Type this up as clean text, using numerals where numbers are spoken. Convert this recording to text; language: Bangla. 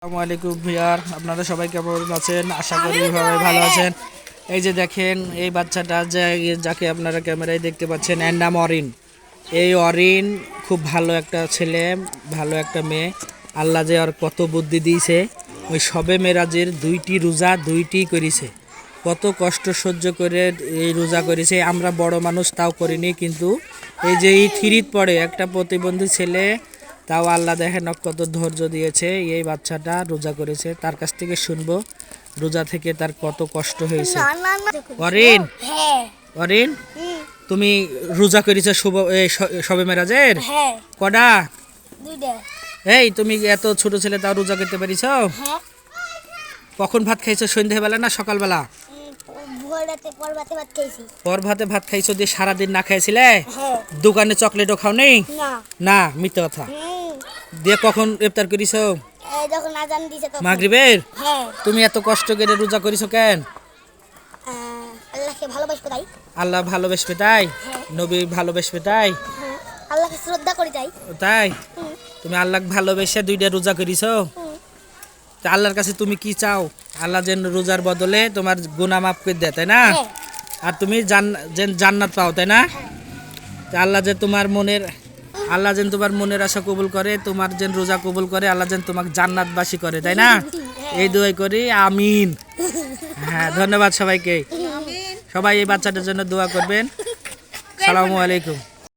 আসসালামু আলাইকুম ভিউয়ার, আপনারা সবাই কেমন আছেন? আশা করি সবাই ভালো আছেন। এই যে দেখেন, এই বাচ্চাটা যাকে আপনারা ক্যামেরায় দেখতে পাচ্ছেন, এর নাম অরিন। এই অরিন খুব ভালো একটা ছেলে, ভালো একটা মেয়ে। আল্লাহ যে আর কত বুদ্ধি দিয়েছে। ওই সবে মেরাজের 2টি রোজা 2টি করেছে, কত কষ্ট সহ্য করে এই রোজা করেছে। আমরা বড় মানুষ তাও করিনি, কিন্তু এই যে এই থ্রিত পড়ে একটা প্রতিবন্ধী ছেলে, তাও আল্লাহ দেখেন কত ধৈর্য দিয়েছে। এই বাচ্চাটা রোজা করেছে, তার কাছ থেকে শুনবো রোজা থেকে তার কত কষ্ট হয়েছে। অরিন, অরিন, তুমি রোজা করেছো সবে মেরাজের? কটা? এই তুমি এত ছোট ছেলে তাও রোজা করতে পারিছ? কখন ভাত খাইছো? সন্ধ্যাবেলা না সকালবেলা? পর ভাতে ভাত খাইছো দিয়ে সারাদিন না খাইছিলে? দোকানে চকলেটও খাও নেই? না, মিথ্যা কথা। দিয়ে কখন ইফতার করিছো? মাগরিবের। তুমি এত কষ্ট করে রোজা করিছো কেন? আল্লাহ ভালোবাসবে তাই? নবী ভালোবাসবে তাই? আল্লাহকে শ্রদ্ধা করি তাই। তাই তুমি আল্লাহ ভালোবেসে 2টা রোজা করিছো? তা আল্লাহর কাছে তুমি কি চাও? আল্লাহ যেন রোজার বদলে তোমার গুনাহ মাফ করে দেয়, তাই না? আর তুমি জান্নাত পাও, তাই না? তা আল্লাহ যে তোমার মনের আশা কবুল করে, তোমার যেন রোজা কবুল করে, আল্লাহ যেন তোমাকে জান্নাতবাসী করে, তাই না? এই দোয়াই করি, আমিন। হ্যাঁ, ধন্যবাদ সবাইকে। সবাই এই বাচ্চাটার জন্য দোয়া করবেন। আসসালামু আলাইকুম।